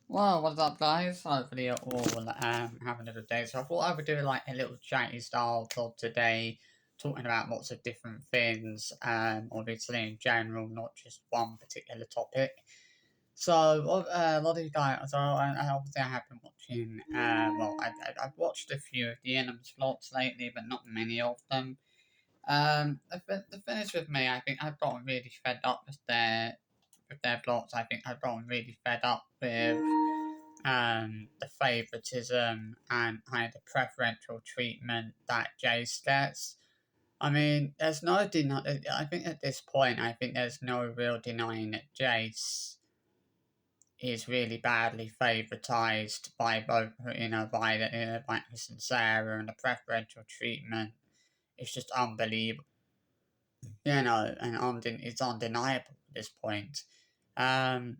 Well, what's up, guys? Hopefully you're all having a good day. So I thought I would do like a little chatty style vlog today, talking about lots of different things. Obviously in general, not just one particular topic. So a lot of you guys, obviously I have been watching. I've watched a few of the Enum's vlogs lately, but not many of them. The thing is with me, I think I've gotten really fed up with their vlogs. I think I've gotten really fed up with the favoritism and kind of preferential treatment that Jace gets. I mean, there's no denying. I think at this point, I think there's no real denying that Jace is really badly favoritized by both, by Chris and Sarah, and the preferential treatment is just unbelievable. It's undeniable at this point. Um,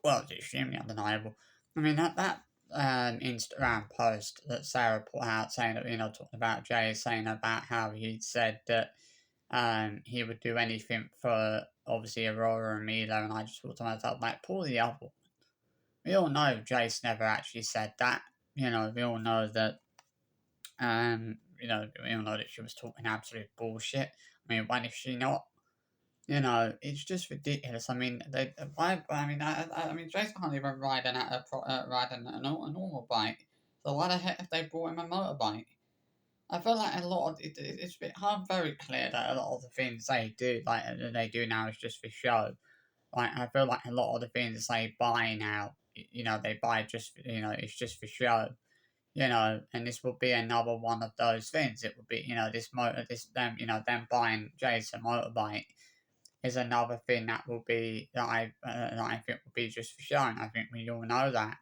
well, it's extremely undeniable. I mean that Instagram post that Sarah put out saying that talking about Jay, saying about how he said that he would do anything for obviously Aurora and Milo, and I just thought to myself like, pull the other one. We all know Jace never actually said that. We all know that. We all know that she was talking absolute bullshit. I mean, when is she not? It's just ridiculous. I mean, they why? I mean, Jason can't even ride a normal bike. So why the heck have they brought him a motorbike? I feel like a lot of it's become very clear that a lot of the things they do, they do now, is just for show. Like I feel like a lot of the things they buy now, they buy it's just for show. And this will be another one of those things. It will be, them buying Jason motorbike is another thing that will be that I think will be just for showing. I think we all know that.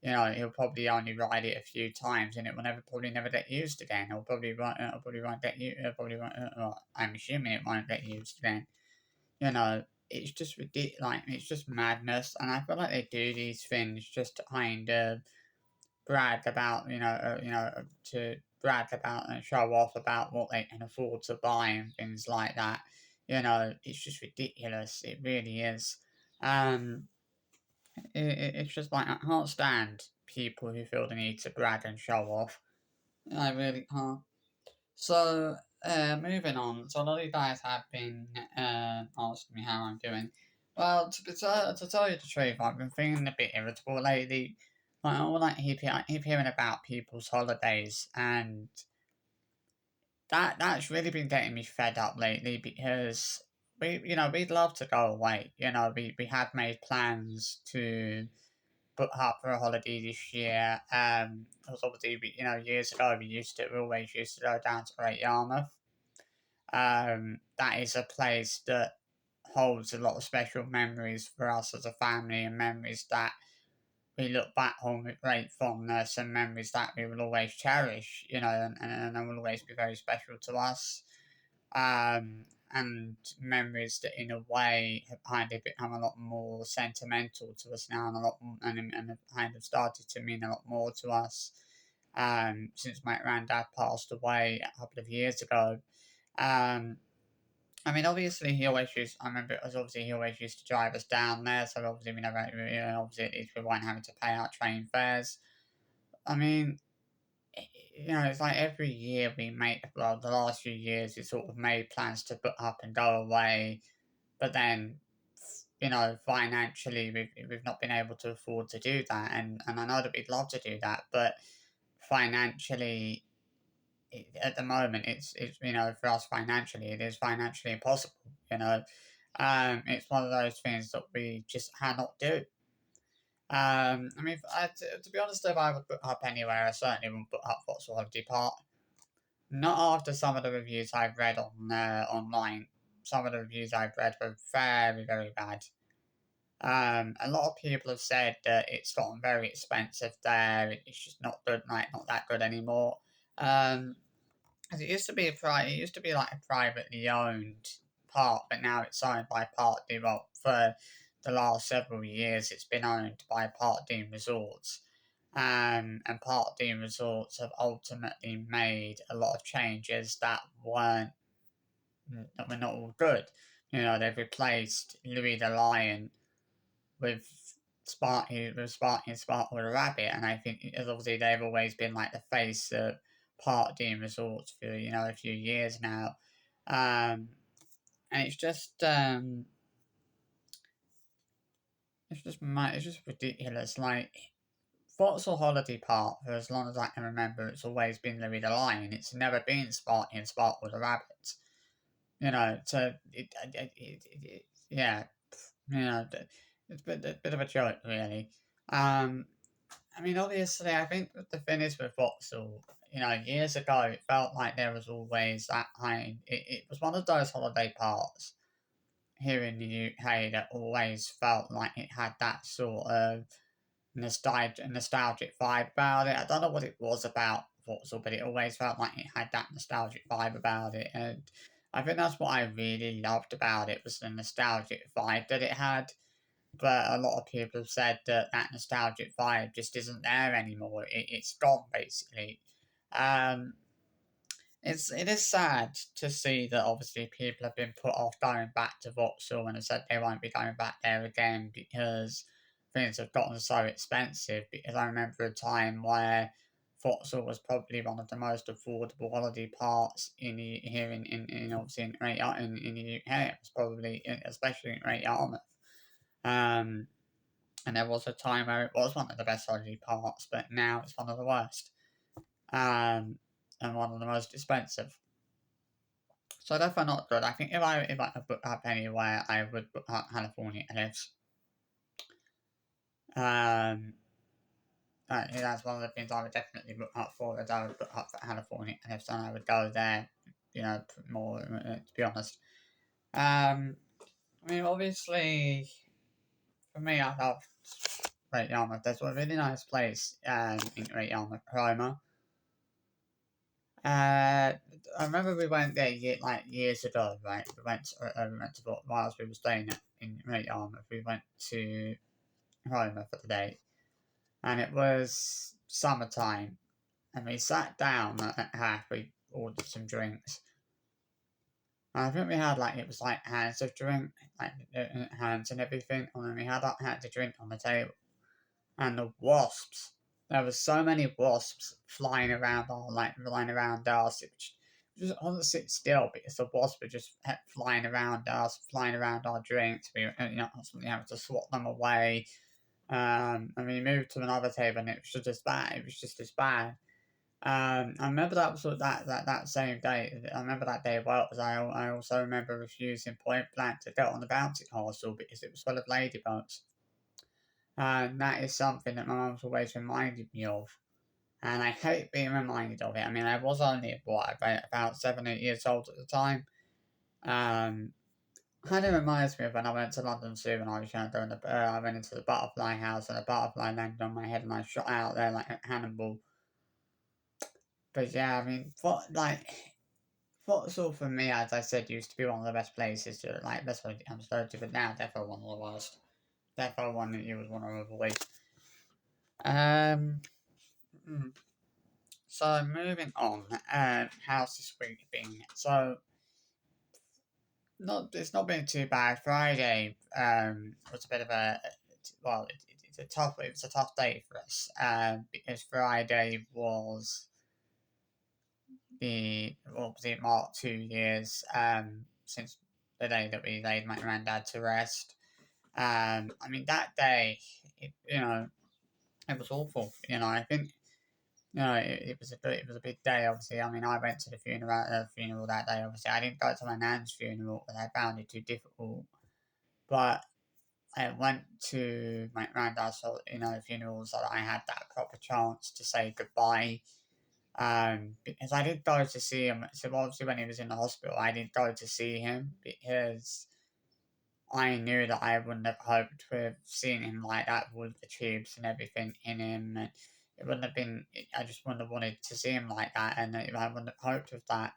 He'll probably only ride it a few times, and it will probably never get used again. It'll probably won't get used. I'm assuming it won't get used again. It's just ridiculous. Like, it's just madness, and I feel like they do these things just to kind of brag about, to brag about and show off about what they can afford to buy and things like that. It's just ridiculous. It really is. Um, it's just like I can't stand people who feel the need to brag and show off. I really can't. So, moving on. So, a lot of you guys have been asking me how I'm doing. Well, to tell you the truth, I've been feeling a bit irritable lately. Like, I keep hearing about people's holidays, and that's really been getting me fed up lately because we'd love to go away. We have made plans to book up for a holiday this year. Because obviously, years ago we always used to go down to Great Yarmouth. That is a place that holds a lot of special memories for us as a family, and memories that we look back on with great fondness, and memories that we will always cherish, and they will always be very special to us. And memories that, in a way, have kind of become a lot more sentimental to us now, and and have kind of started to mean a lot more to us. Since my granddad passed away a couple of years ago. Um, I mean, obviously, he always used. I remember it was obviously he always used to drive us down there. So obviously, we never, obviously, at least we weren't having to pay our train fares. I mean, it's like every year we make. Well, the last few years we sort of made plans to put up and go away, but then, financially, we've not been able to afford to do that. And I know that we'd love to do that, but financially, at the moment, it's for us financially, it is financially impossible. It's one of those things that we just cannot do. I mean, to be honest, if I would put up anywhere, I certainly wouldn't put up Vauxhall Holiday Park. Not after some of the reviews I've read on online. Some of the reviews I've read were very, very bad. A lot of people have said that it's gotten very expensive there. It's just not good, like not that good anymore. Um, 'Cause it used to be like a privately owned park, but now it's owned by Park Dean. Well, for the last several years, it's been owned by Park Dean Resorts. And Park Dean Resorts have ultimately made a lot of changes that were not all good. They've replaced Louis the Lion with Sparky with Sparkle the Rabbit, and I think obviously they've always been like the face of park theme resorts for a few years now, and it's just ridiculous. Like Vauxhall Holiday Park, for as long as I can remember, it's always been Louis the Lion. It's never been Sparky and Sparkle the Rabbit. So yeah, it's a bit of a joke, really. Um, I mean, obviously, I think the thing is with Vauxhall, years ago, it felt like there was always that kind. It was one of those holiday parks here in the UK that always felt like it had that sort of nostalgic vibe about it. I don't know what it was about Vauxhall, but it always felt like it had that nostalgic vibe about it, and I think that's what I really loved about it was the nostalgic vibe that it had. But a lot of people have said that that nostalgic vibe just isn't there anymore. It's gone basically. Um, it is sad to see that obviously people have been put off going back to Vauxhall and have said they won't be going back there again because things have gotten so expensive. Because I remember a time where Vauxhall was probably one of the most affordable holiday parks here in obviously in the UK. It was probably especially in Great Yarmouth. Um, and there was a time where it was one of the best holiday parks, but now it's one of the worst. And one of the most expensive. So definitely not good. I think if I could book up anywhere, I would book up California Cliffs. Um, that's one of the things I would definitely book up for. Is I would book up for California Cliffs, and I would go there. More to be honest. I mean, obviously, for me, I love Great Yarmouth. There's a really nice place in Great Yarmouth, Roma. I remember we went there years ago, right? We went to whilst we were staying in Great Yarmouth. We went to Roma for the day, and it was summertime, and we sat down at half. We ordered some drinks. And I think we had it was like hands of drink, like hands and everything, and then we had the drink on the table. And the wasps. There were so many wasps flying around us. It just wasn't sit still because the wasps were just flying around us, flying around our drinks. We constantly having to swat them away. And we moved to another table, and it was just as bad. It was just as bad. I remember that was that same day. I remember that day well because I also remember refusing point blank to get on the bouncy castle because it was full of ladybugs. And that is something that my mum's always reminded me of. And I hate being reminded of it. I mean, I was only, about 7, 8 years old at the time. Kind of reminds me of when I went to London Zoo when I was younger and I went into the butterfly house and a butterfly landed on my head and I shot out there like Hannibal. But yeah, I mean, Vauxhall for me, as I said, used to be one of the best places to, best way to come to, but now definitely one of the worst. Definitely one that you would want to avoid. Um, hmm. So moving on, how's this week been? So it's not been too bad. Friday was a bit of it was a tough day for us because Friday was it marked 2 years since the day that we laid my granddad to rest. I mean that day, it was awful. I think it was a big day. Obviously, I mean, I went to the funeral that day. Obviously, I didn't go to my nan's funeral because I found it too difficult. But I went to my granddad's, funeral, so that I had that proper chance to say goodbye. Because I did go to see him. So obviously, when he was in the hospital, I did go to see him because I knew that I wouldn't have hoped to have seen him like that with the tubes and everything in him. And it wouldn't have been, I just wouldn't have wanted to see him like that. And I wouldn't have hoped of that.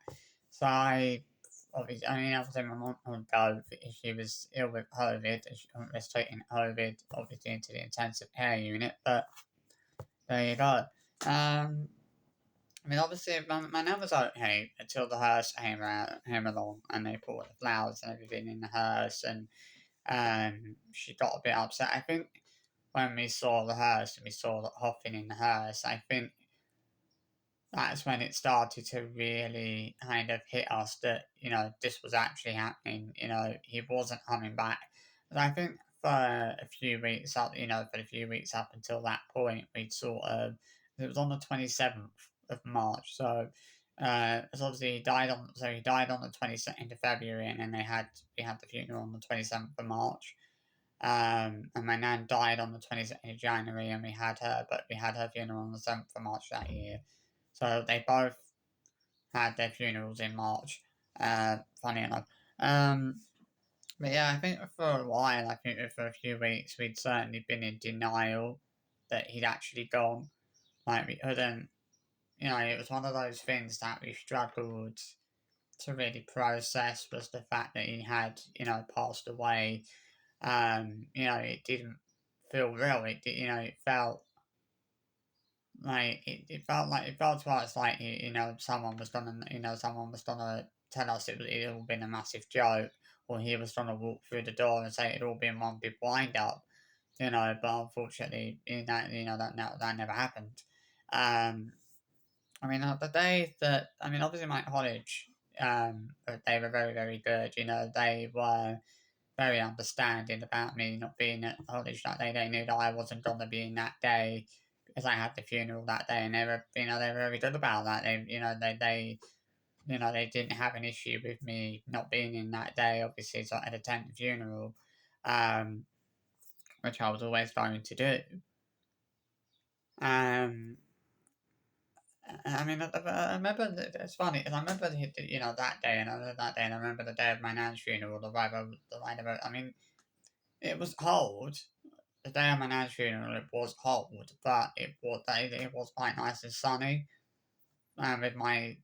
So obviously my mum would go if she was ill with COVID. She was taking COVID, obviously, into the intensive care unit. But there you go. I mean, obviously, my nan was okay until the hearse came along and they put the flowers and everything in the hearse, and she got a bit upset. I think when we saw the hearse and we saw the Hoffin in the hearse, I think that's when it started to really kind of hit us that, this was actually happening. He wasn't coming back. And I think for a few weeks up, for a few weeks up until that point, we'd sort of, it was on the 27th of March. So obviously he died on the 22nd of February, and then we had the funeral on the 27th of March. And my nan died on the 22nd of January, and we had her funeral on the 7th of March that year. So they both had their funerals in March. Funny enough. But yeah, I think for a while, I think for a few weeks, we'd certainly been in denial that he'd actually gone. Like, we couldn't, it was one of those things that we struggled to really process, was the fact that he had, passed away. It didn't feel real. It felt like it felt to us like someone was gonna tell us it had all been a massive joke, or he was gonna walk through the door and say it had all been one big wind up. But unfortunately, that never happened. The day that, obviously my college, they were very, very good. They were very understanding about me not being at college that day. They knew that I wasn't going to be in that day because I had the funeral that day, and they were very good about that. They didn't have an issue with me not being in that day. Obviously, so I had to attend the funeral, um, which I was always going to do. I remember it's funny because I remember that day, and I remember that day, and I remember the day of my nan's funeral. It was cold. The day of my nan's funeral, it was cold, but it was quite nice and sunny. And with my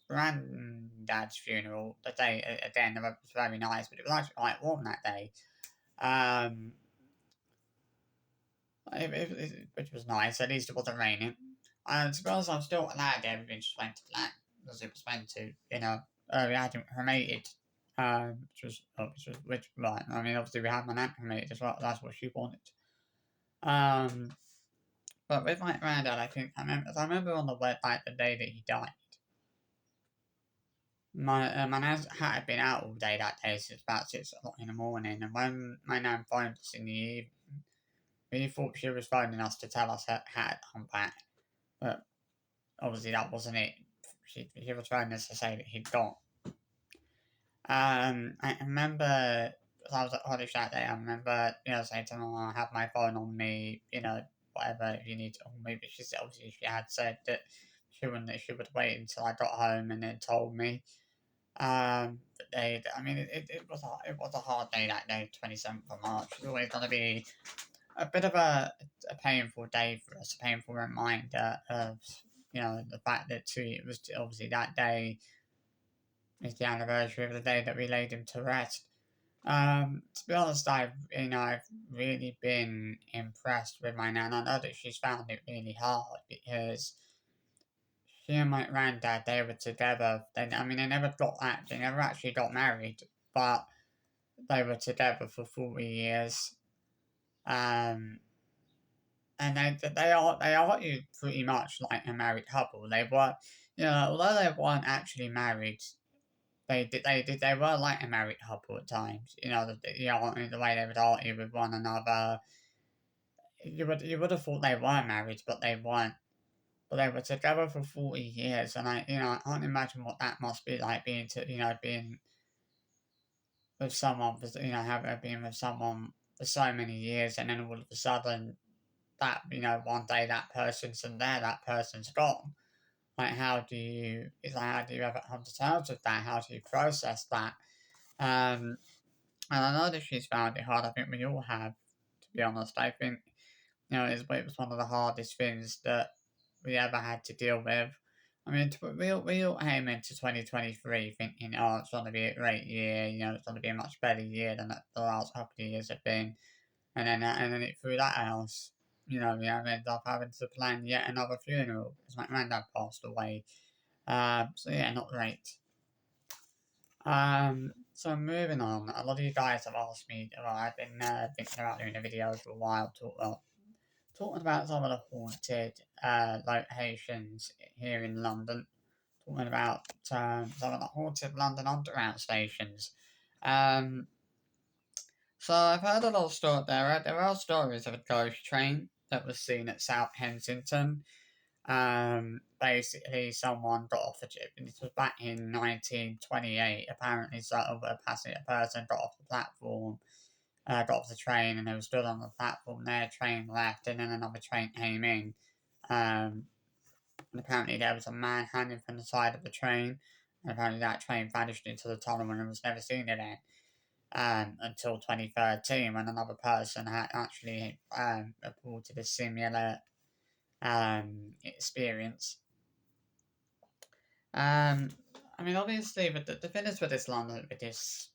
granddad's funeral, the day again, it was very nice, but it was actually quite warm that day. Um, which was nice. At least it wasn't raining. And to be honest, I'm still glad everything just went to plan as it was meant to. We had him cremated, which right. Obviously we had my aunt cremated as well. That's what she wanted. But with my granddad, I remember on the the day that he died. My nan had been out all day that day, since about 6 o'clock in the morning. And when my nan phoned us in the evening, we thought she was phoning us to tell us her had come back, but obviously that wasn't it. She was phoning us to say that he'd gone. I remember, as I was at college that day, I remember, saying to my mum, I have my phone on me, whatever, if you need to. Or maybe she had said that she would wait until I got home and then told me. But it was a hard day that day, 27th of March. It's always going to be a bit of a painful day for us, a painful reminder of, the fact that it was obviously that day is the anniversary of the day that we laid him to rest. To be honest, I've really been impressed with my nan. I know that she's found it really hard because she and my granddad, they were together. They never actually got married, but they were together for 40 years. And they are pretty much like a married couple. They were, although they weren't actually married, they were like a married couple at times. The way they would argue with one another. You would have thought they were married, but they weren't. But they were together for 40 years, and I can't imagine what that must be like being with someone for having been with someone for so many years, and then all of a sudden that one day that person's in there, that person's gone. Like, how do you ever come to terms with that? How do you process that? And I know that she's found it hard. I think we all have, to be honest. I think it was one of the hardest things that we ever had to deal with. We all came into 2023 thinking, oh, it's going to be a great year. It's going to be a much better year than the last couple of years have been. And then it threw that out. We ended up having to plan yet another funeral because my granddad passed away. So yeah, not great. So moving on, a lot of you guys have asked me. Well, I've been thinking about doing a video for a while. talking about some of the haunted locations here in London. Talking about some of the haunted London Underground stations. Um, so I've heard a lot of stories. There are stories of a ghost train that was seen at South Kensington. Basically, someone got off the chip, and this was back in 1928. Apparently, sort of a passenger person got off the platform, got off the train, and they were stood on the platform. Their train left, and then another train came in. Um, and apparently, there was a man hanging from the side of the train, and apparently, that train vanished into the tunnel and was never seen again. Until 2013, when another person had actually reported a similar experience. Um, I mean, obviously, but the thing is with this London, with this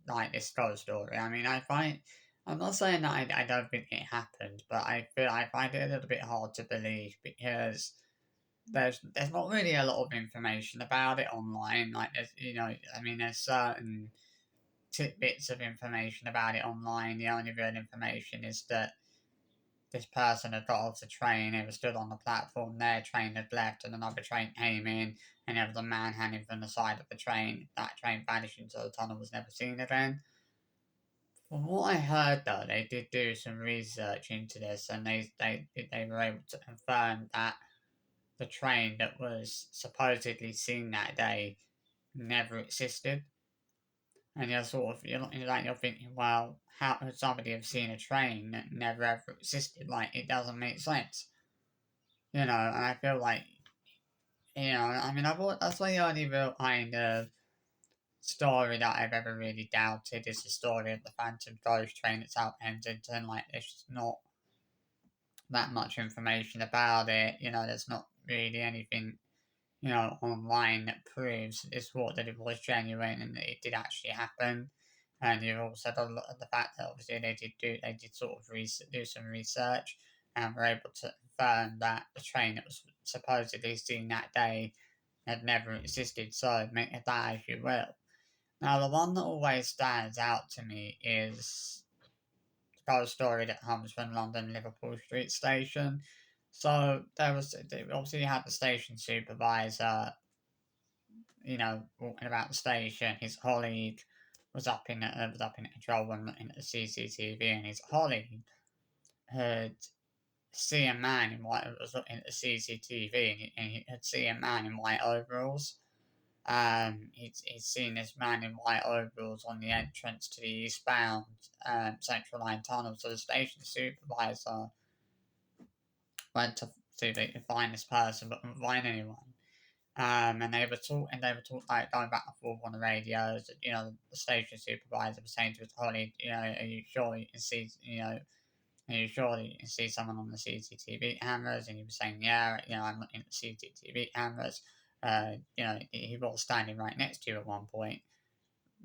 like this ghost story. I mean, I find I'm not saying that I don't think it happened, but I find it a little bit hard to believe because there's not really a lot of information about it online. Like there's I mean there's certain tidbits of information about it online. The only real information is that this person had got off the train, they were stood on the platform, their train had left, and another train came in, and there was a man hanging from the side of the train. That train vanished into the tunnel, was never seen again. From what I heard, though, they did do some research into this, and they were able to confirm that the train that was supposedly seen that day never existed. And you're thinking, well, how could somebody have seen a train that never ever existed? Like, it doesn't make sense. And I feel like, I mean, that's the only real kind of story that I've ever really doubted is the story of the Phantom Ghost train at South Kensington. Like, there's just not that much information about it. There's not really anything, online that proves that it was genuine and that it did actually happen. And you've also got the fact that obviously they did sort of do some research and were able to confirm that the train that was supposedly seen that day had never existed. So make it that if you will. Now the one that always stands out to me is the ghost story that comes from London Liverpool Street Station. So obviously you had the station supervisor, walking about the station. His colleague was up in control room looking at the CCTV, and his colleague had seen a man in white was looking at the CCTV, and he had seen a man in white overalls. He'd seen this man in white overalls on the entrance to the eastbound Central Line tunnel. So the station supervisor went to see if they could find this person, but couldn't find anyone. And they were talking like going back and forth on the radios. The station supervisor was saying to his colleague, are you sure you can see, are you sure that you can see someone on the CCTV cameras? And he was saying, yeah, I'm looking at the CCTV cameras. He was standing right next to you at one point.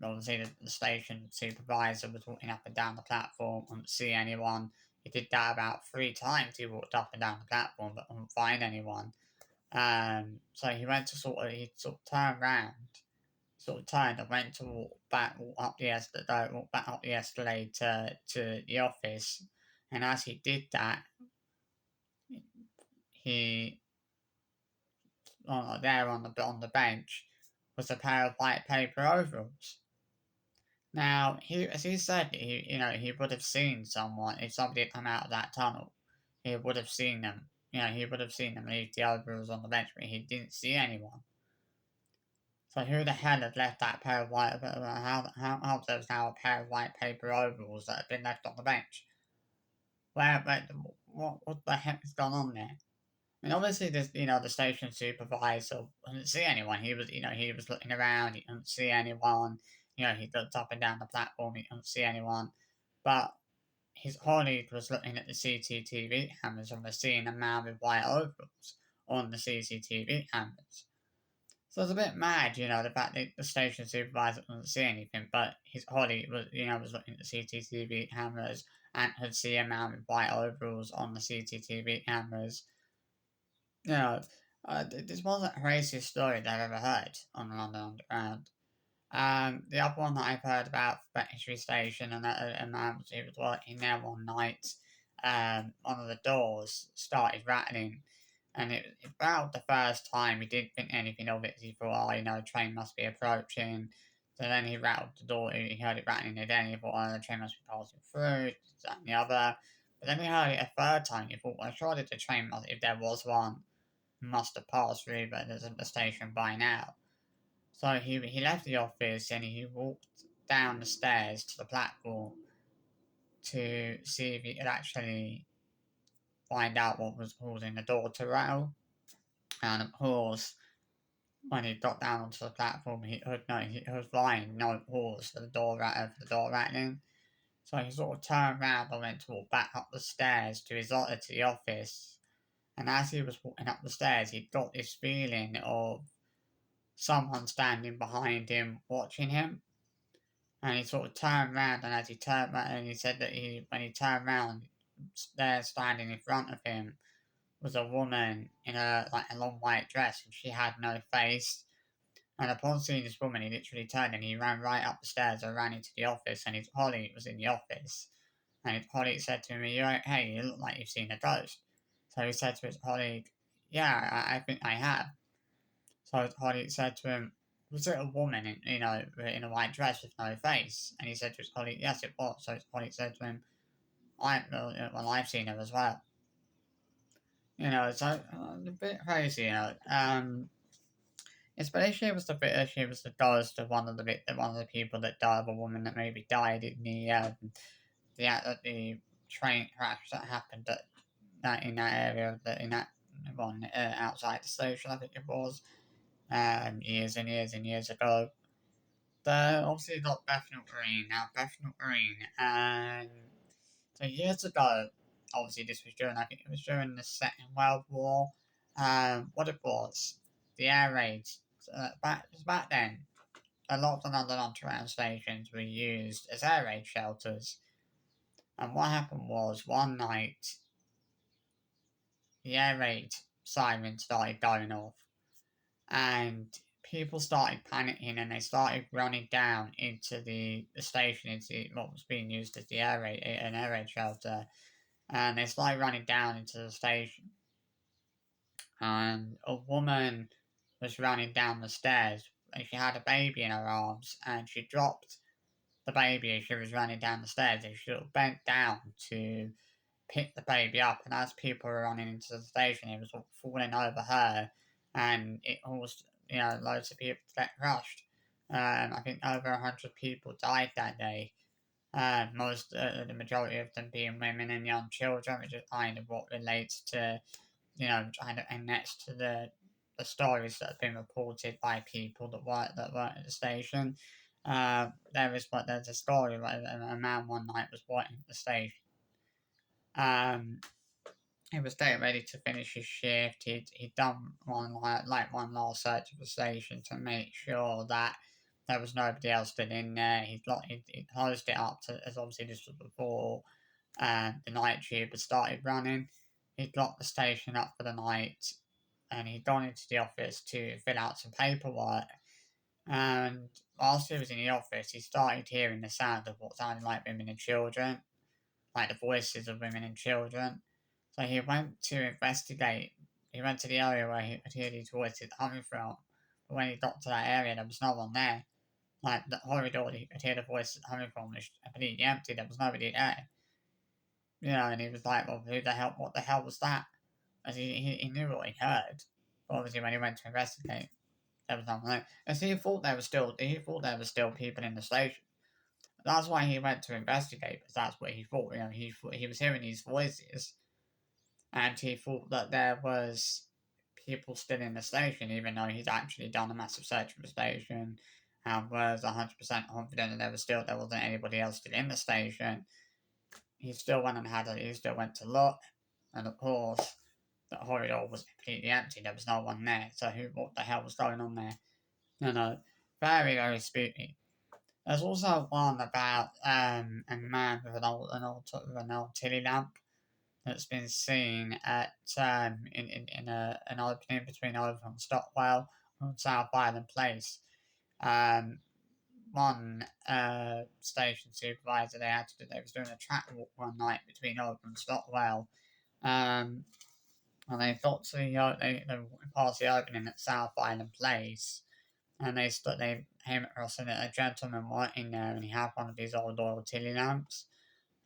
Obviously, the station supervisor was walking up and down the platform, couldn't see anyone. He did that about 3 times. He walked up and down the platform, but couldn't find anyone. So he sort of turned around, sort of turned and went to walk back up the escalator to the office. And as he did that, he there on the bench was a pair of white paper overalls. Now, as he said, he would have seen someone if somebody had come out of that tunnel. He would have seen them. He would have seen them leave the overalls on the bench, but he didn't see anyone. So who the hell had left that pair of white? How there's now a pair of white paper overalls that have been left on the bench? What the heck has gone on there? I mean, obviously, the station supervisor didn't see anyone. He was looking around. He couldn't see anyone. He looked up and down the platform. He couldn't see anyone. But his colleague was looking at the CCTV cameras and was seeing a man with white overalls on the CCTV cameras. So it's a bit mad, the fact that the station supervisor couldn't see anything, but his colleague was looking at the CCTV cameras and could see a man with white overalls on the CCTV cameras. This wasn't the craziest story that I've ever heard on the London Underground. The other one that I've heard about Battersea Station, and that a man he was working there one night, one of the doors started rattling, and it rattled the first time. He didn't think anything of it. He thought, oh, a train must be approaching. So then he rattled the door. He heard it rattling again. He thought, oh, the train must be passing through. That and the other. But then he heard it a third time. He thought, well, surely the train must, if there was one, must have passed through, but there's at the station by now. So he left the office and he walked down the stairs to the platform to see if he could actually find out what was causing the door to rattle. And of course, when he got down onto the platform, he heard flying no pause for the door rattling. So he sort of turned around and went to walk back up the stairs to to the office. And as he was walking up the stairs, he got this feeling of someone standing behind him watching him. And he sort of turned around, and as he turned around, and he said that when he turned around, there standing in front of him was a woman in a long white dress, and she had no face. And upon seeing this woman, he literally turned and he ran right up the stairs and ran into the office, and his colleague was in the office. And his colleague said to him, "Are you okay? You look like you've seen a ghost." So he said to his colleague, "Yeah, I think I have." So his colleague said to him, "Was it a woman in a white dress with no face?" And he said to his colleague, "Yes, it was." So his colleague said to him, I've seen her as well." So a bit crazy, especially she was the ghost of one of the people that died, of a woman that maybe died in the train crash that happened in that area, in that one outside the station, I think it was, years and years and years ago. Obviously got Bethnal Green now. Bethnal Green, and so years ago, obviously this was during, I think it was during the Second World War. What it was, the air raids. Back then, a lot of the London Underground stations were used as air raid shelters. And what happened was, one night, the air raid siren started going off, and people started panicking and they started running down into the station, into what was being used as an air raid shelter, and they started running down into the station. And a woman was running down the stairs, and she had a baby in her arms, and she dropped the baby as she was running down the stairs, and she bent down to pick the baby up, and as people were running into the station, it was all falling over her, and it caused loads of people to get crushed. I think over 100 people died that day. The majority of them being women and young children, which is kind of what relates to, and next to the stories that have been reported by people that work at the station. There's a story where a man one night was working at the station. He was getting ready to finish his shift. He'd done one last search of the station to make sure that there was nobody else still in there. He closed it up as obviously this was before the night tube had started running. He'd locked the station up for the night, and he'd gone into the office to fill out some paperwork. And whilst he was in the office, he started hearing the sound of what sounded like women and children, like the voices of women and children. So he went to investigate. He went to the area where he could hear these voices coming from. But when he got to that area, there was no one there. Like the corridor that he could hear the voices coming from was completely empty. There was nobody there. And he was like, "Well, what the hell was that?" As he knew what he heard. But obviously, when he went to investigate, there was nothing there. As he thought there was still people in the station. That's why he went to investigate, because that's what he thought. He was hearing these voices, and he thought that there was people still in the station, even though he'd actually done a massive search of the station and was 100% confident that there wasn't anybody else still in the station. He still went to look, and of course, the corridor was completely empty. There was no one there. So what the hell was going on there? Very, very spooky. There's also one about a man with an old tilly lamp that's been seen at in an opening between Over and Stockwell on South Island Place. Um, one station supervisor they was doing a track walk one night between Oldham and Stockwell, and they got to they passed the opening at South Island Place, and they came across a gentleman working there, and he had one of these old oil tilly lamps.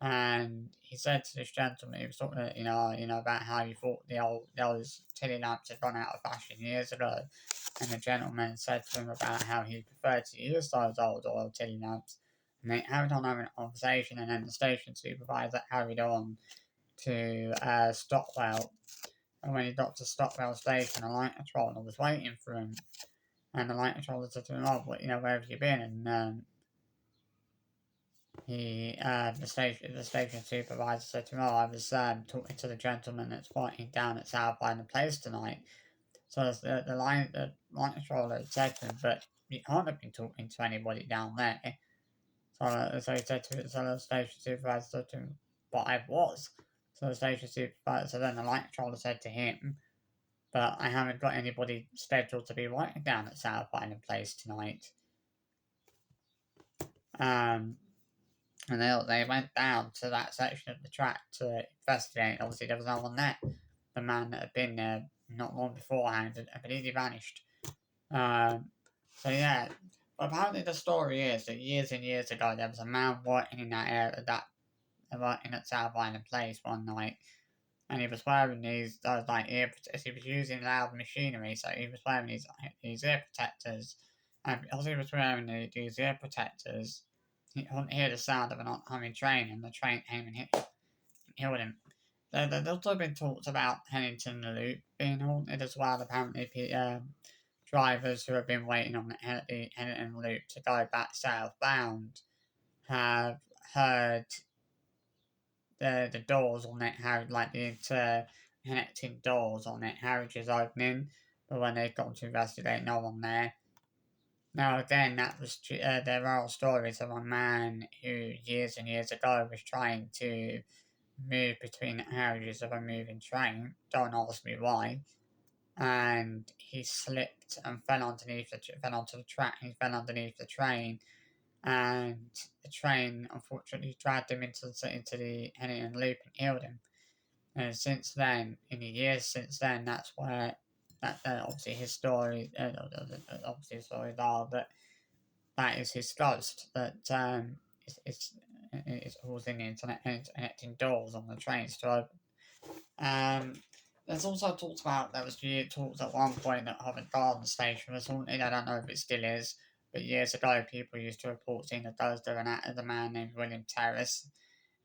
And he said to this gentleman, he was talking, about how he thought those tilly lamps had gone out of fashion years ago. And the gentleman said to him about how he preferred to use those old oil tilly lamps. And they carried on having a conversation, and then the station supervisor carried on to Stockwell. And when he got to Stockwell Station, a light controller was waiting for him. And the light controller said to him, "Oh, where have you been?" And the station supervisor said to him, "Oh, I was talking to the gentleman that's working down at South Island Place tonight." So the line controller said to him, "But you can't have been talking to anybody down there." So he said to the station supervisor said to him, "But I was." So the station supervisor, so then the light controller said to him, "But I haven't got anybody scheduled to be working down at South Island Place tonight." Um, and they went down to that section of the track to investigate. Obviously, there was no one there. The man that had been there not long beforehand, I believe he vanished. So yeah, but apparently the story is that years and years ago there was a man working in that area, working at South Island Place one night, and he was wearing those like ear protectors. He was using loud machinery, so he was wearing these ear protectors, and because he was wearing these ear protectors, he couldn't hear the sound of an oncoming train, and the train came and killed him. There's also been talks about Hennington Loop being haunted as well. Apparently, drivers who have been waiting on the Hennington Loop to go back southbound have heard the doors on it, how like the interconnecting doors on it, carriages opening, but when they've gone to investigate, no one there. Now again, that was there are stories of a man who years and years ago was trying to move between the carriages of a moving train. Don't ask me why. And he slipped and fell onto the track. He fell underneath the train, and the train unfortunately dragged him into the Hennington Loop and killed him. And since then, in the years since then, that's where obviously his story, obviously his stories are that is his ghost that it's causing the interconnecting doors on the trains to open. There's also talks about there was talks at one point that Covent Garden Station was haunted. I don't know if it still is, but years ago people used to report seeing a ghost of a man named William Terrace.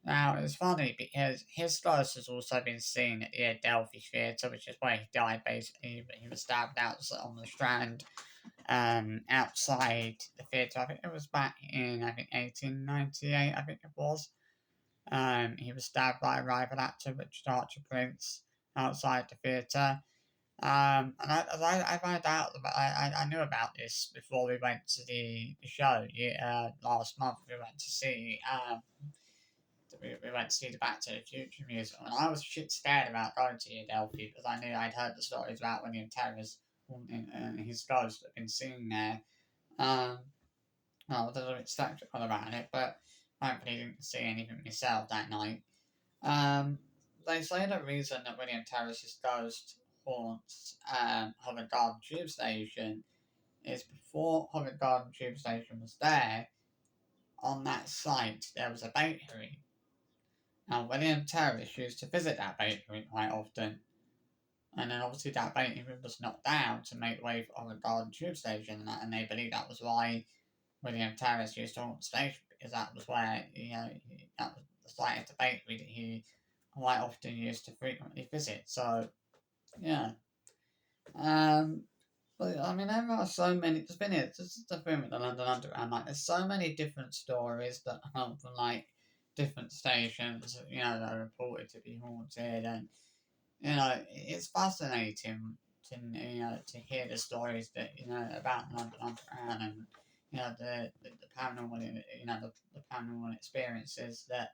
Now it's funny because his ghost has also been seen at the Adelphi Theatre, which is where he died. Basically, he was stabbed out on the Strand, outside the theatre. I think it was back in 1898. I think it was. He was stabbed by a rival actor, Richard Archer Prince, outside the theatre. And I found out about I knew about this before we went to the show. Last month we went to see we went to see the Back to the Future musical, and I was shit scared about going to Adelphi because I knew I'd heard the stories about William Terrace and his ghost had been seen there. Um, I was a little bit skeptical about it, but thankfully didn't see anything myself that night. They say the reason that William Terrace's ghost haunts Covent Garden Tube Station is before Covent Garden Tube Station was there, on that site there was a bakery. Now, William Terrace used to visit that bakery quite often, and then obviously that bakery was knocked down to make way for Covent Garden Tube Station, and they believe that was why William Terrace used to haunt the station, because that was where, that was the site of the bakery that he quite often used to frequently visit. So, yeah. But I mean, there are so many. This is the thing with the London Underground. Like, there's so many different stories that come from like different stations. That are reported to be haunted, and it's fascinating to hear the stories that about the London Underground, and the paranormal the paranormal experiences that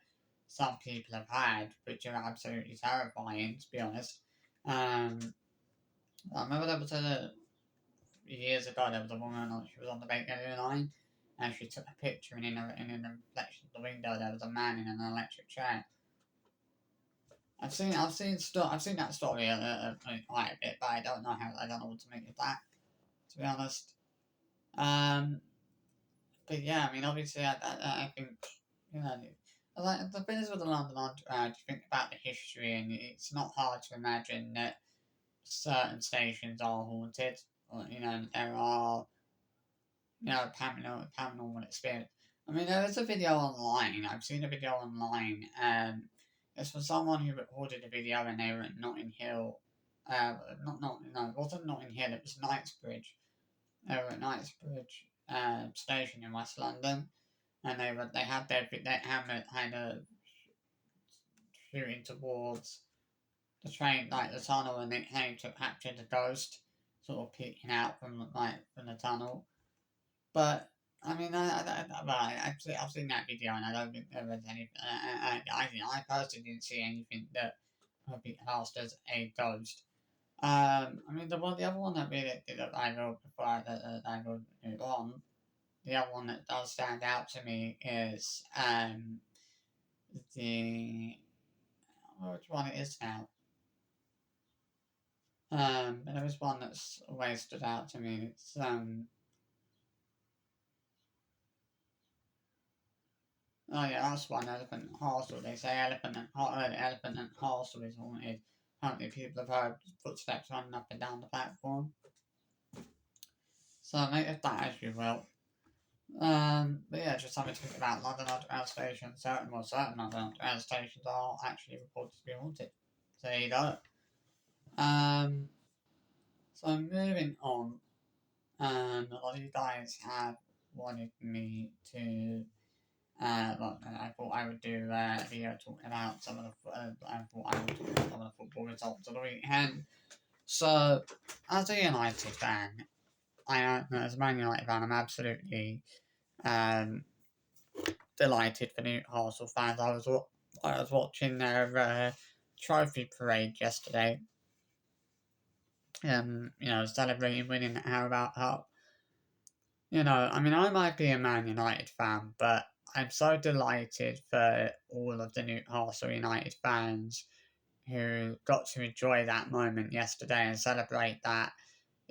some people have had, which are absolutely terrifying, to be honest. I remember there was years ago there was a woman she was on the Bakerloo line, and she took a picture, and in the reflection of the window there was a man in an electric chair. I've seen that story quite a bit, but I don't know what to make of that, to be honest. Um, but yeah, I mean, obviously, I think, you know, like the thing is with the London Underground, you think about the history, and it's not hard to imagine that certain stations are haunted, or there are paranormal experience. I mean, there is a video online. I've seen a video online. It's for someone who recorded a video, and they were at Notting Hill. Not no, it wasn't Notting Hill. It was Knightsbridge. They were at Knightsbridge station in West London, and they had their hammer kind of shooting towards the train, like the tunnel, and it came to capture the ghost, sort of peeking out from from the tunnel. But I mean, I've seen that video, and I don't think there was anything. I personally didn't see anything that would be classed as a ghost. I mean, the other one that really that I will prefer that I will move on. The other one that does stand out to me is the which one it is now. But there is one that's always stood out to me. It's oh yeah, that's one. Elephant and Castle. They say Elephant and Castle is haunted. Apparently, people have heard footsteps running up and down the platform. So make of that as you will. But yeah, just something to think about. London Underground Station. Certain Underground stations are actually reported to be haunted. So there you go. Um, so moving on. A lot of you guys have wanted me to I thought I would do a video talking about some of the. I thought I would talk about some of the football results of the weekend. So, as a United fan, as a Man United fan, I'm absolutely um, delighted for Newcastle fans. I was watching their trophy parade yesterday. Celebrating winning the Carabao Cup. I mean, I might be a Man United fan, but I'm so delighted for all of the Newcastle United fans who got to enjoy that moment yesterday and celebrate that.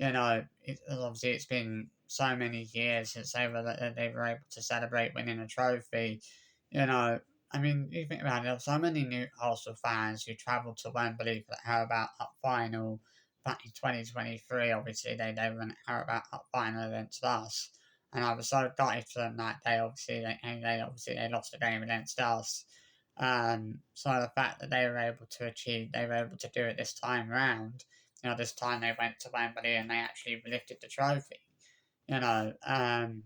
Obviously it's been so many years since they were able to celebrate winning a trophy. I mean, you think about it, there were so many Newcastle fans who travelled to Wembley for the Carabao Cup final back in 2023. Obviously, they won the Carabao Cup final against us, and I was so gutted for them that day. They lost the game against us. So the fact that they were able to do it this time round. This time they went to Wembley and they actually lifted the trophy. You know, um,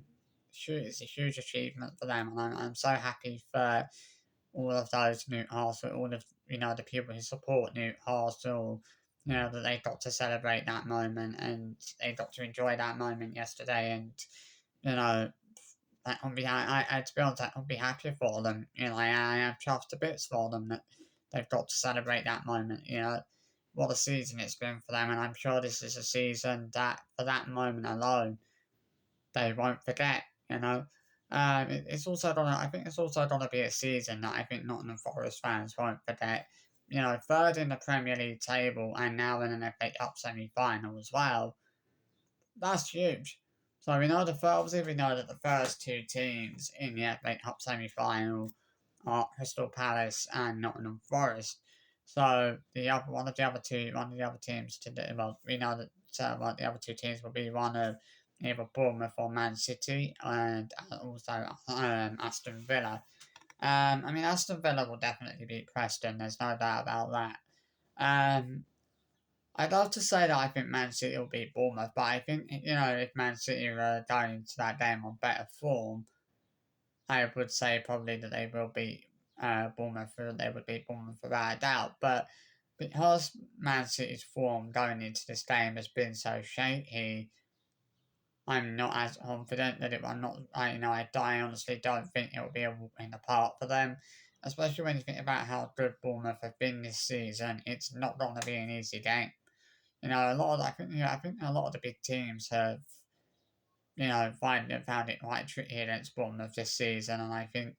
it's a huge achievement for them, and I'm so happy for all of those Newcastle, all of the people who support Newcastle. That they got to celebrate that moment and they got to enjoy that moment yesterday, and you know that would be to be honest, I would be happy for them. I am chuffed to bits for them that they've got to celebrate that moment. What a season it's been for them, and I'm sure this is a season that for that moment alone they won't forget. It's also gonna. I think it's also gonna be a season that I think Nottingham Forest fans won't forget. Third in the Premier League table and now in an FA Cup semi-final as well. That's huge. So we know that the first two teams in the FA Cup semi-final are Crystal Palace and Nottingham Forest. So one of the other teams to do well, we know that the other two teams will be one of either Bournemouth or Man City, and also Aston Villa. I mean Aston Villa will definitely beat Preston. There's no doubt about that. Um, I'd love to say that I think Man City will beat Bournemouth, but I think if Man City are going into that game on better form, I would say probably that they will beat Bournemouth. They would beat Bournemouth without a doubt. But because Man City's form going into this game has been so shaky, I'm not as confident that it will not. I honestly don't think it will be a walk in the park for them. Especially when you think about how good Bournemouth have been this season, it's not going to be an easy game. A lot of I think a lot of the big teams have found it quite tricky against Bournemouth this season, and I think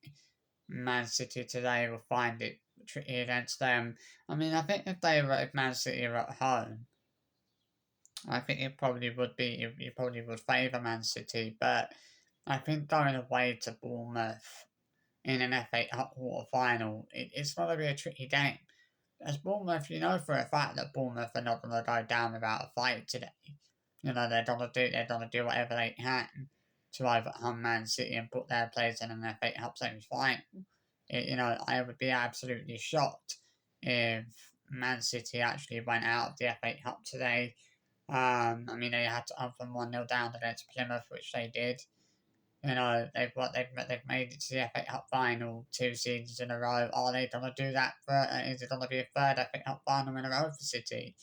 Man City today will find it tricky against them. I mean, I think if Man City are at home, I think it probably would be you probably would favour Man City, but I think going away to Bournemouth in an FA Cup quarter final, it's going to be a tricky game. As Bournemouth, you know for a fact that Bournemouth are not going to go down without a fight today. They're gonna do whatever they can to overcome Man City and put their place in an FA Cup semi-final. I would be absolutely shocked if Man City actually went out of the FA Cup today. I mean, they had to up from 1-0 down against Plymouth, which they did. They've made it to the FA Cup final 2 seasons in a row. Are they going to do that? Is it going to be a third FA Cup final in a row for City?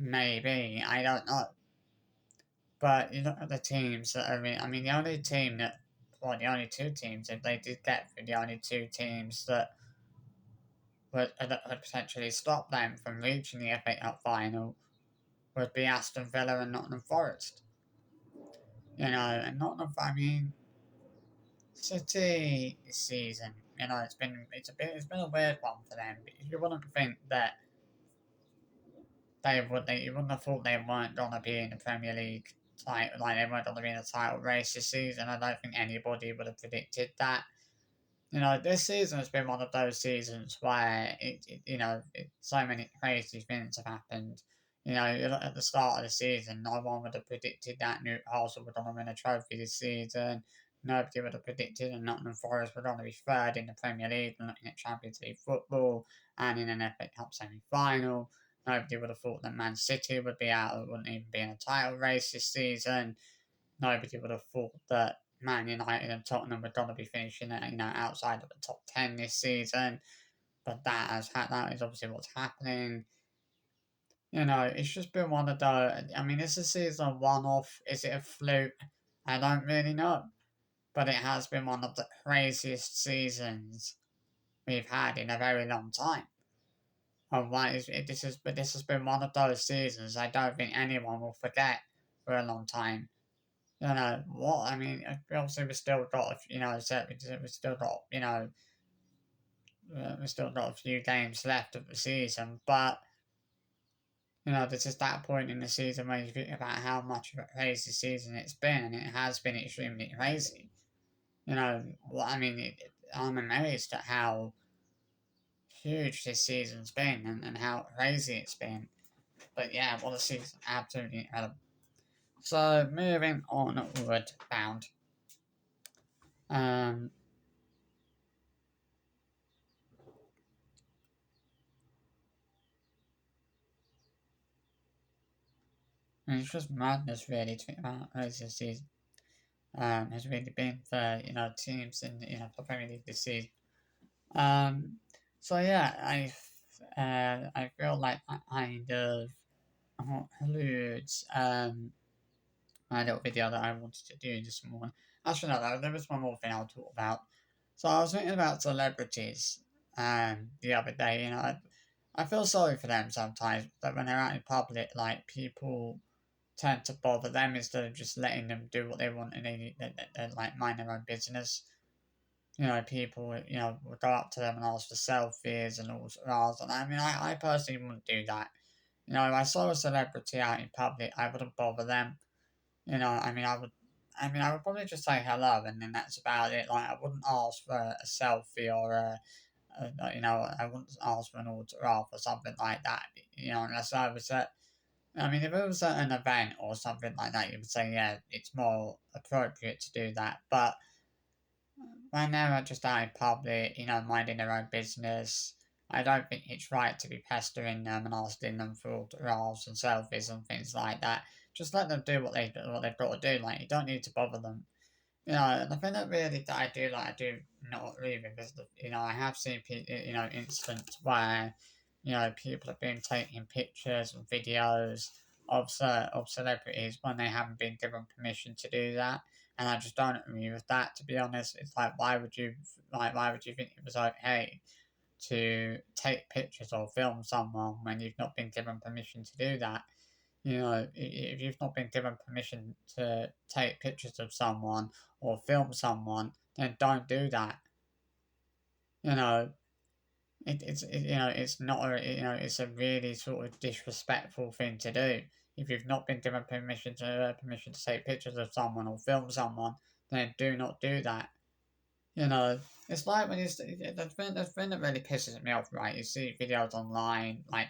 Maybe, I don't know. But you look at the teams that are in. I mean, the only team that, well, the only two teams, if they did get through, the only two teams that would potentially stop them from reaching the FA Cup final would be Aston Villa and Nottingham Forest. And Nottingham, I mean, City this season, it's been a weird one for them. You wouldn't think that you wouldn't have thought they weren't gonna be in the Premier League title, like they weren't gonna be in the title race this season. I don't think anybody would have predicted that. This season has been one of those seasons where so many crazy things have happened. You look at the start of the season, no one would have predicted that Newcastle were going to win a trophy this season. Nobody would have predicted that Nottingham Forest were going to be third in the Premier League and looking at Champions League football and in an FA Cup semi-final. Nobody would have thought that Man City would be out, wouldn't even be in a title race this season. Nobody would have thought that Man United and Tottenham were going to be finishing, outside of the top 10 this season. But that is obviously what's happening. It's just been one of those. I mean, is the season a one-off? Is it a fluke? I don't really know. But it has been one of the craziest seasons we've had in a very long time. This has been one of those seasons I don't think anyone will forget for a long time. What I mean, obviously we still got we still got we still got a few games left of the season, but this is that point in the season where you think about how much of a crazy season it's been, and it has been extremely crazy. I'm amazed at how huge this season's been and how crazy it's been. But yeah, what a season, absolutely incredible. So moving onward bound. Um, it's just madness really to think about as this season has really been for teams in the Premier League this season. Um, so yeah, I feel like that kind of concludes my little video that I wanted to do this morning. Actually, no, there was one more thing I'll talk about. So I was thinking about celebrities the other day. I feel sorry for them sometimes that when they're out in public, like people tend to bother them instead of just letting them do what they want and they like mind their own business. People will go up to them and ask for selfies and all sorts. And I mean, I personally wouldn't do that. If I saw a celebrity out in public, I wouldn't bother them. I would probably just say hello and then that's about it. Like, I wouldn't ask for a selfie or I wouldn't ask for an autograph or something like that. Unless I was at, if it was at an event or something like that, you would say, yeah, it's more appropriate to do that. But when they're just out in public, minding their own business, I don't think it's right to be pestering them and asking them for autographs and selfies and things like that. Just let them do what they've got to do. Like, you don't need to bother them. And the thing that really that I do not agree with is that I have seen incidents where people have been taking pictures and videos of celebrities when they haven't been given permission to do that, and I just don't agree with that. To be honest, it's like why would you think it was okay to take pictures or film someone when you've not been given permission to do that? if you've not been given permission to take pictures of someone or film someone, then don't do that. You know, it's not a, it's a really sort of disrespectful thing to do. If you've not been given permission to take pictures of someone or film someone, then do not do that. You know, it's like when the thing that really pisses me off, right? You see videos online, like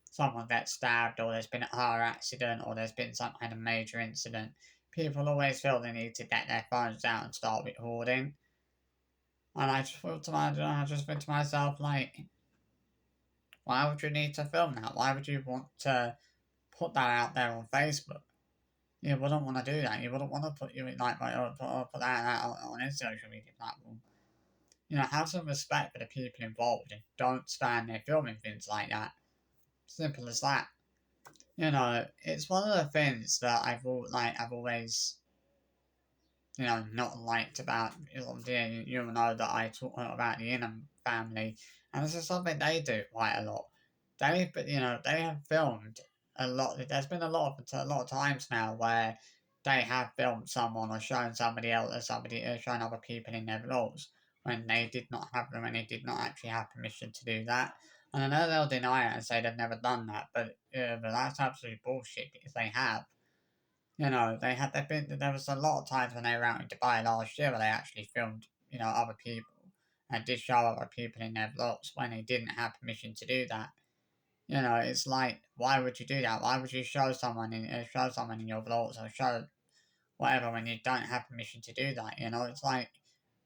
someone gets stabbed, or there's been a car accident, or there's been some kind of major incident. People always feel they need to get their phones out and start recording. And I just think to myself, like, why would you need to film that? Why would you want to put that out there on Facebook? You wouldn't want to do that. You wouldn't want to put you in like put that out on any social media platform. Have some respect for the people involved and don't stand there filming things like that. Simple as that. It's one of the things that I've always, not liked about, you know that I talk about the Inham family, and this is something they do quite a lot. They have filmed a lot. There's been a lot of times now where they have filmed someone or shown somebody else or shown other people in their vlogs when they did not have them and they did not actually have permission to do that. And I know they'll deny it and say they've never done that, but that's absolute bullshit because they have. There was a lot of times when they were out in Dubai last year where they actually filmed, other people and did show other people in their vlogs when they didn't have permission to do that. It's like, why would you do that? Why would you show someone in your vlogs or show whatever when you don't have permission to do that? It's like,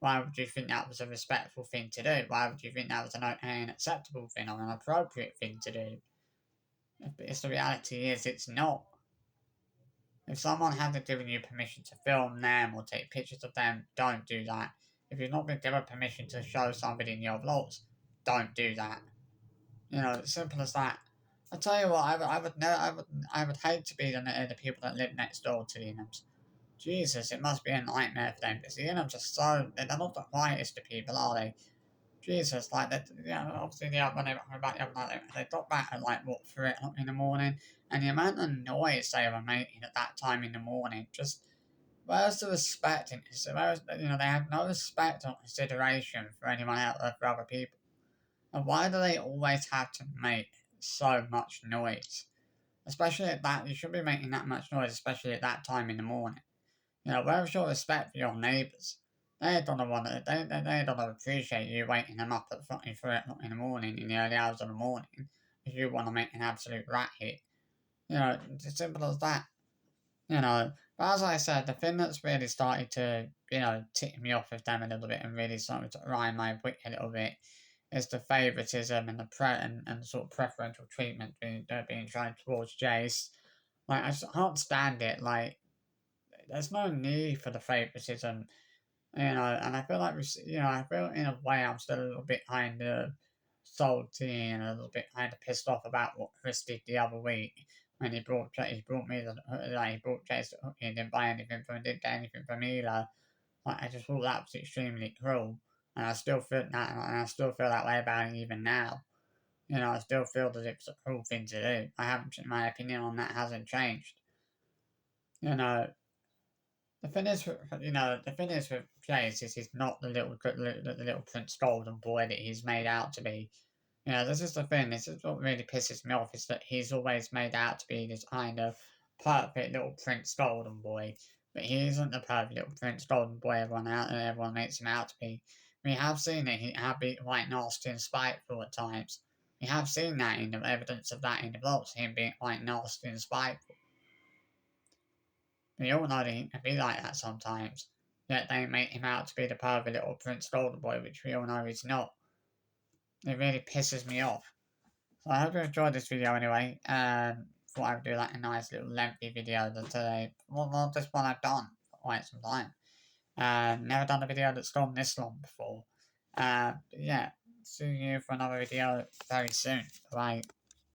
why would you think that was a respectful thing to do? Why would you think that was an acceptable thing or an appropriate thing to do? Because the reality is, it's not. If someone hasn't given you permission to film them or take pictures of them, don't do that. If you've not been given permission to show somebody in your vlogs, don't do that. It's simple as that. I tell you what, I would hate to be the people that live next door to the Inhams. Jesus, it must be a nightmare for them because the Inhams are they're not the quietest of people, are they? Jesus, like obviously when they were back the other night, they got back at like what 3 o'clock in the morning, and the amount of noise they were making at that time in the morning, just where's the respect in this? They have no respect or consideration for anyone else or for other people. And why do they always have to make so much noise? Especially at that, you should be making that much noise, especially at that time in the morning. Where's your respect for your neighbours? They don't want to. They don't appreciate you waking them up at fucking 3 o'clock in the morning in the early hours of the morning if you want to make an absolute racket. It's as simple as that. But as I said, the thing that's really started to tick me off with them a little bit and really started to grind my wit a little bit is the favouritism and and sort of preferential treatment being shown towards Jace. Like I just can't stand it. Like there's no need for the favouritism, and I feel like I feel in a way I'm still a little bit kind of salty and a little bit kind of pissed off about what Chris did the other week when he brought me he brought Jace he didn't buy anything from didn't get anything from either. Like I just thought that was extremely cruel, and I still feel that, and I still feel that way about it even now. I still feel that it's a cruel thing to do. My opinion on that hasn't changed. You know, the thing is with Jace is he's not the little Prince Golden boy that he's made out to be. This is the thing. This is what really pisses me off is that he's always made out to be this kind of perfect little Prince Golden boy, but he isn't the perfect little Prince Golden boy everyone makes him out to be. We have seen that he have been quite nasty and spiteful at times. We have seen that in the evidence of that in the vlogs, him being quite nasty and spiteful. We all know that he can be like that sometimes, yet they make him out to be the perfect little Prince Golden boy, which we all know he's not. It really pisses me off. So I hope you enjoyed this video anyway. Thought I would do like a nice little lengthy video today. Well, not this one I've done for quite some time. Never done a video that's gone this long before. Yeah, see you for another video very soon. Bye.